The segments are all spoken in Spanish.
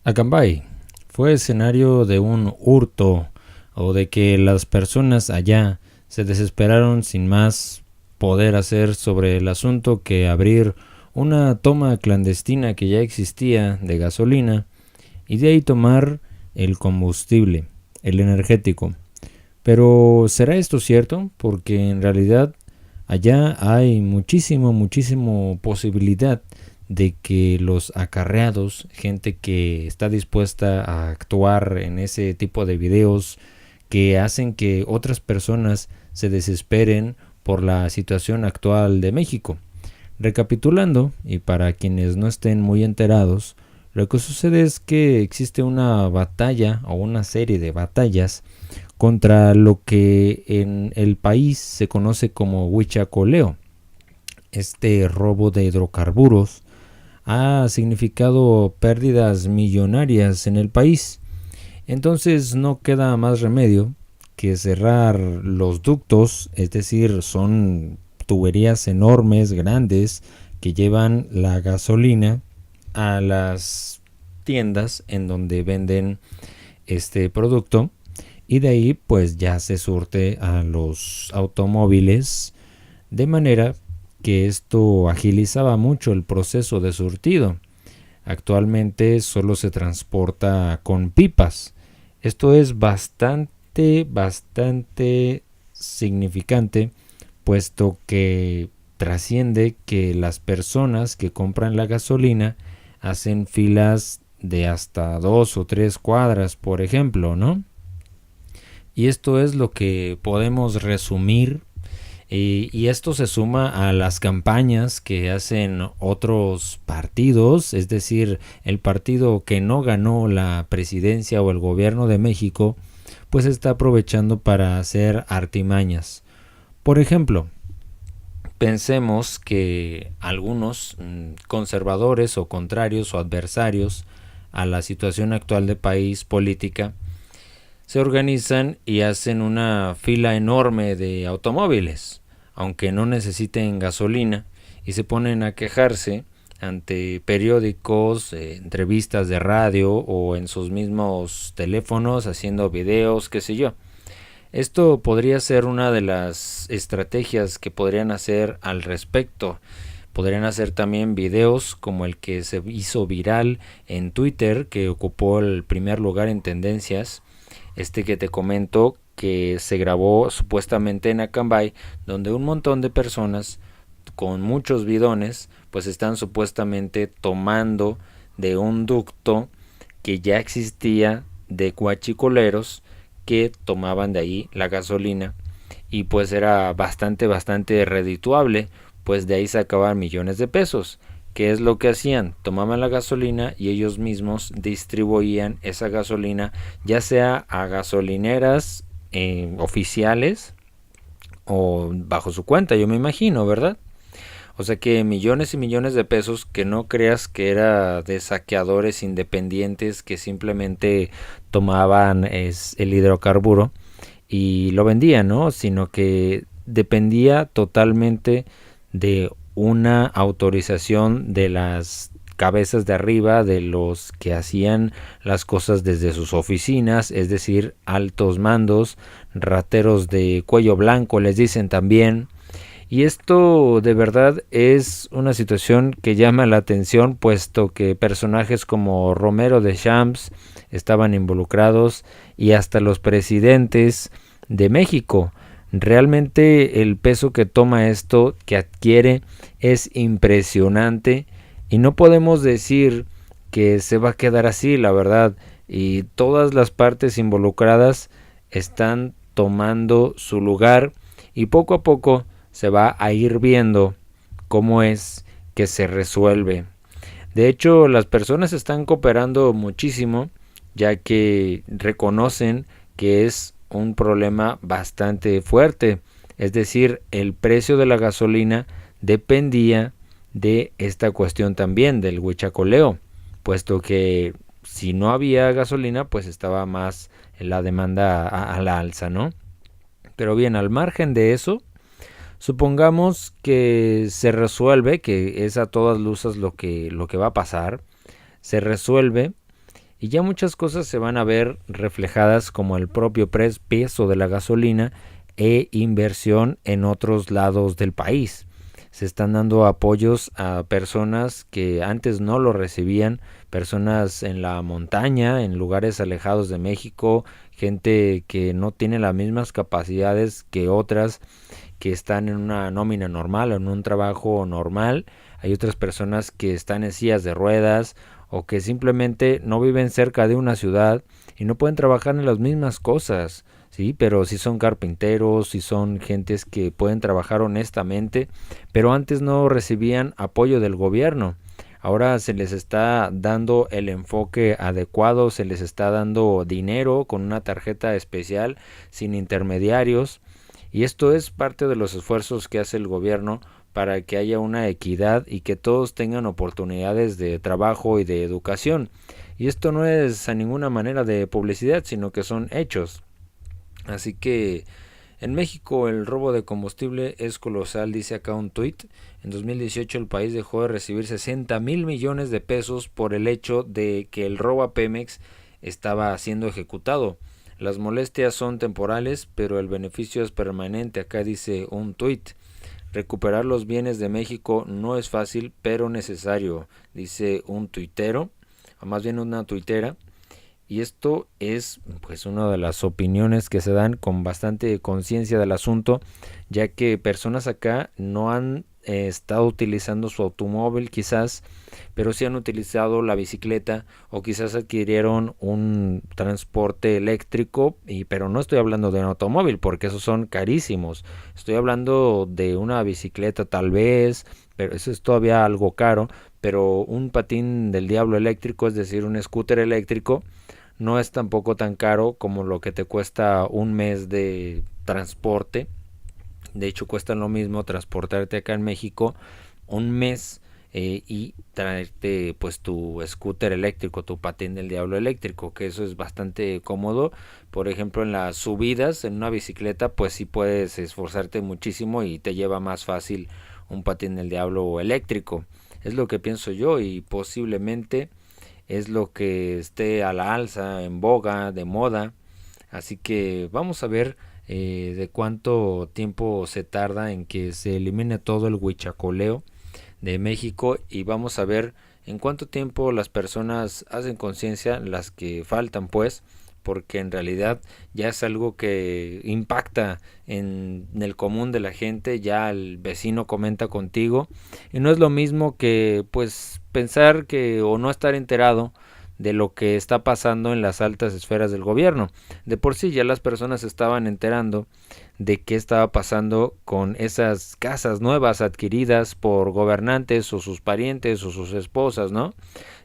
Acambay fue escenario de un hurto o de que las personas allá se desesperaron sin más poder hacer sobre el asunto que abrir una toma clandestina que ya existía de gasolina y de ahí tomar el combustible, el energético. Pero ¿será esto cierto? Porque en realidad allá hay muchísimo posibilidad de que los acarreados, gente que está dispuesta a actuar en ese tipo de videos que hacen que otras personas se desesperen por la situación actual de México. Recapitulando, y para quienes no estén muy enterados, lo que sucede es que existe una batalla o una serie de batallas contra lo que en el país se conoce como huichacoleo. Este robo de hidrocarburos ha significado pérdidas millonarias en el país. Entonces no queda más remedio que cerrar los ductos, es decir, son tuberías enormes, grandes, que llevan la gasolina a las tiendas en donde venden este producto, y de ahí pues ya se surte a los automóviles, de manera que esto agilizaba mucho el proceso de surtido. Actualmente solo se transporta con pipas. Esto es bastante significante, puesto que trasciende que las personas que compran la gasolina hacen filas de hasta 2 o 3 cuadras, por ejemplo, ¿no? Y esto es lo que podemos resumir, y esto se suma a las campañas que hacen otros partidos, es decir, el partido que no ganó la presidencia o el gobierno de México, pues está aprovechando para hacer artimañas. Por ejemplo, pensemos que algunos conservadores o contrarios o adversarios a la situación actual de país política se organizan y hacen una fila enorme de automóviles, aunque no necesiten gasolina, y se ponen a quejarse ante periódicos, entrevistas de radio o en sus mismos teléfonos haciendo videos, qué sé yo. Esto podría ser una de las estrategias que podrían hacer al respecto. Podrían hacer también videos como el que se hizo viral en Twitter, que ocupó el primer lugar en tendencias, este que te comento, que se grabó supuestamente en Acambay, donde un montón de personas con muchos bidones pues están supuestamente tomando de un ducto que ya existía de guachicoleros que tomaban de ahí la gasolina, y pues era bastante redituable, pues de ahí sacaban millones de pesos. ¿Qué es lo que hacían? Tomaban la gasolina y ellos mismos distribuían esa gasolina, ya sea a gasolineras oficiales o bajo su cuenta, yo me imagino, ¿verdad? O sea que millones y millones de pesos, que no creas que era de saqueadores independientes que simplemente tomaban el hidrocarburo y lo vendían, ¿no? Sino que dependía totalmente de una autorización de las cabezas de arriba, de los que hacían las cosas desde sus oficinas, es decir, altos mandos, rateros de cuello blanco les dicen también. Y esto de verdad es una situación que llama la atención, puesto que personajes como Romero de Champs estaban involucrados, y hasta los presidentes de México. Realmente el peso que toma esto, que adquiere, es impresionante, y no podemos decir que se va a quedar así, la verdad. Y todas las partes involucradas están tomando su lugar, y poco a poco se va a ir viendo cómo es que se resuelve. De hecho, las personas están cooperando muchísimo, ya que reconocen que es un problema bastante fuerte. Es decir, el precio de la gasolina dependía de esta cuestión también del huichacoleo, puesto que si no había gasolina, pues estaba más la demanda a la alza, ¿no? Pero bien, al margen de eso, supongamos que se resuelve, que es a todas luces lo que va a pasar, se resuelve, y ya muchas cosas se van a ver reflejadas como el propio peso de la gasolina e inversión en otros lados del país. Se están dando apoyos a personas que antes no lo recibían, personas en la montaña, en lugares alejados de México, gente que no tiene las mismas capacidades que otras, que están en una nómina normal o en un trabajo normal. Hay otras personas que están en sillas de ruedas o que simplemente no viven cerca de una ciudad y no pueden trabajar en las mismas cosas, ¿sí? Pero si son carpinteros, si son gentes que pueden trabajar honestamente, pero antes no recibían apoyo del gobierno. Ahora se les está dando el enfoque adecuado, se les está dando dinero con una tarjeta especial sin intermediarios, y esto es parte de los esfuerzos que hace el gobierno para que haya una equidad y que todos tengan oportunidades de trabajo y de educación. Y esto no es a ninguna manera de publicidad, sino que son hechos. Así que en México el robo de combustible es colosal, dice acá un tuit. En 2018 el país dejó de recibir 60,000 millones de pesos por el hecho de que el robo a Pemex estaba siendo ejecutado. Las molestias son temporales, pero el beneficio es permanente. Acá dice un tuit. Recuperar los bienes de México no es fácil, pero necesario, dice un tuitero, o más bien una tuitera. Y esto es pues una de las opiniones que se dan con bastante conciencia del asunto, ya que personas acá no han estado utilizando su automóvil quizás, pero sí han utilizado la bicicleta o quizás adquirieron un transporte eléctrico, pero no estoy hablando de un automóvil porque esos son carísimos. Estoy hablando de una bicicleta tal vez, pero eso es todavía algo caro, pero un patín del diablo eléctrico, es decir, un scooter eléctrico, no es tampoco tan caro como lo que te cuesta un mes de transporte. De hecho, cuesta lo mismo transportarte acá en México un mes y traerte pues tu scooter eléctrico, tu patín del diablo eléctrico, que eso es bastante cómodo. Por ejemplo, en las subidas en una bicicleta pues sí puedes esforzarte muchísimo y te lleva más fácil un patín del diablo eléctrico. Es lo que pienso yo, y posiblemente es lo que esté a la alza, en boga, de moda. Así que vamos a ver de cuánto tiempo se tarda en que se elimine todo el huichacoleo de México, y vamos a ver en cuánto tiempo las personas hacen conciencia, las que faltan pues, porque en realidad ya es algo que impacta en el común de la gente. Ya el vecino comenta contigo y no es lo mismo que pues pensar que o no estar enterado de lo que está pasando en las altas esferas del gobierno. De por sí ya las personas estaban enterando de qué estaba pasando con esas casas nuevas adquiridas por gobernantes o sus parientes o sus esposas, ¿no?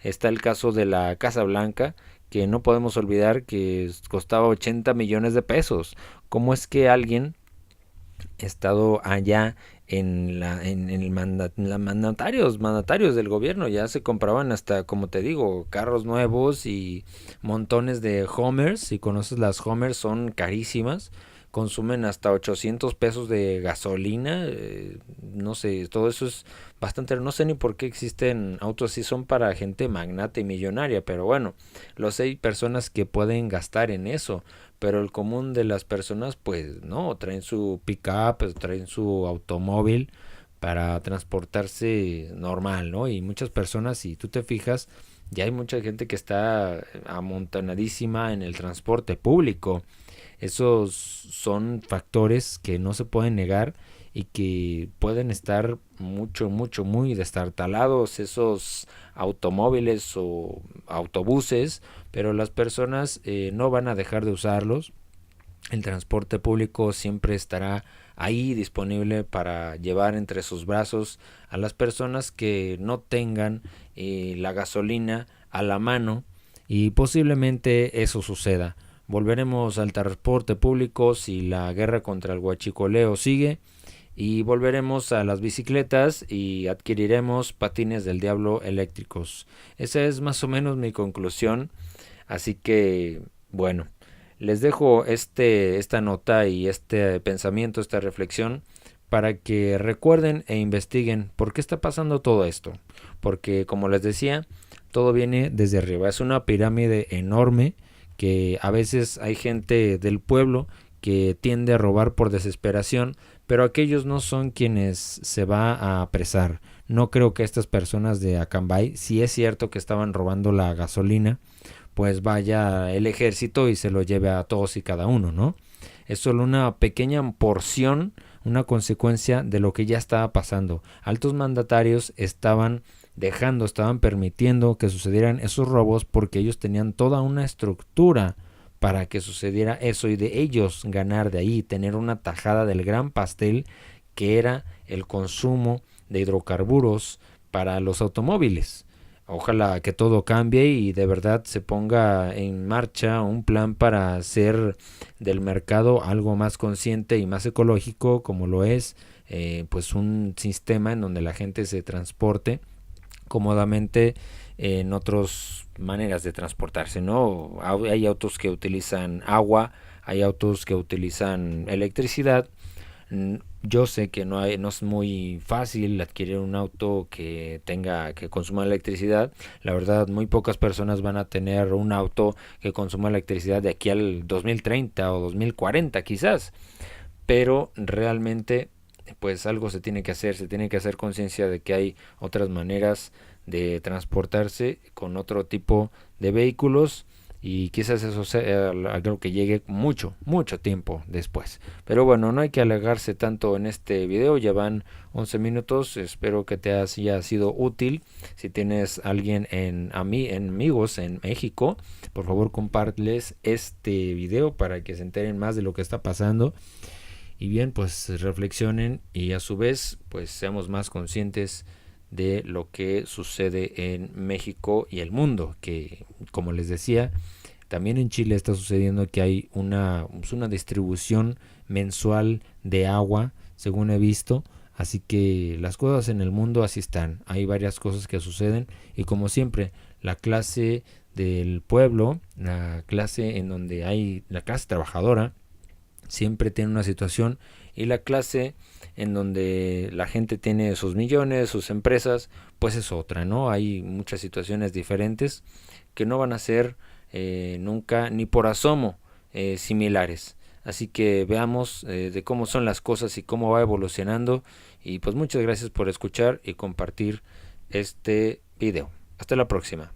Está el caso de la Casa Blanca, que no podemos olvidar que costaba 80 millones de pesos. ¿Cómo es que alguien estado allá en mandatarios del gobierno ya se compraban hasta, como te digo, carros nuevos y montones de Homers? Si conoces, las Homers son carísimas, consumen hasta 800 pesos de gasolina, no sé, todo eso es bastante, no sé ni por qué existen autos así, son para gente magnate y millonaria, pero bueno, los hay personas que pueden gastar en eso, pero el común de las personas pues no, traen su pick-up, traen su automóvil para transportarse normal, ¿no? Y muchas personas, si tú te fijas, ya hay mucha gente que está amontonadísima en el transporte público. Esos son factores que no se pueden negar y que pueden estar muy destartalados esos automóviles o autobuses, pero las personas no van a dejar de usarlos. El transporte público siempre estará ahí disponible para llevar entre sus brazos a las personas que no tengan la gasolina a la mano, y posiblemente eso suceda. Volveremos al transporte público si la guerra contra el huachicoleo sigue, y volveremos a las bicicletas y adquiriremos patines del diablo eléctricos. Esa es más o menos mi conclusión. Así que, bueno, les dejo esta nota y este pensamiento, esta reflexión, para que recuerden e investiguen por qué está pasando todo esto. Porque, como les decía, todo viene desde arriba. Es una pirámide enorme que a veces hay gente del pueblo que tiende a robar por desesperación, pero aquellos no son quienes se va a apresar. No creo que estas personas de Acambay, si es cierto que estaban robando la gasolina, pues vaya el ejército y se lo lleve a todos y cada uno, ¿no? Es solo una pequeña porción, una consecuencia de lo que ya estaba pasando. Altos mandatarios estaban permitiendo que sucedieran esos robos porque ellos tenían toda una estructura para que sucediera eso y de ellos ganar de ahí, tener una tajada del gran pastel que era el consumo de hidrocarburos para los automóviles. Ojalá que todo cambie y de verdad se ponga en marcha un plan para hacer del mercado algo más consciente y más ecológico, como lo es pues un sistema en donde la gente se transporte cómodamente en otras maneras de transportarse, ¿no? Hay autos que utilizan agua, hay autos que utilizan electricidad. Yo sé que no es muy fácil adquirir un auto que consuma electricidad. La verdad, muy pocas personas van a tener un auto que consuma electricidad de aquí al 2030 o 2040 quizás. Pero realmente pues algo se tiene que hacer conciencia de que hay otras maneras de transportarse con otro tipo de vehículos y quizás eso sea algo que llegue mucho tiempo después. Pero bueno, no hay que alegarse tanto en este video, ya van 11 minutos, espero que te haya sido útil. Si tienes alguien amigos en México, por favor compárteles este video para que se enteren más de lo que está pasando y bien, pues reflexionen y a su vez pues seamos más conscientes de lo que sucede en México y el mundo, que como les decía, también en Chile está sucediendo que hay una distribución mensual de agua, según he visto, así que las cosas en el mundo así están, hay varias cosas que suceden y como siempre, la clase del pueblo, la clase en donde hay la clase trabajadora, siempre tiene una situación y la clase en donde la gente tiene sus millones, sus empresas, pues es otra, ¿no? Hay muchas situaciones diferentes que no van a ser nunca ni por asomo similares. Así que veamos de cómo son las cosas y cómo va evolucionando. Y pues muchas gracias por escuchar y compartir este video. Hasta la próxima.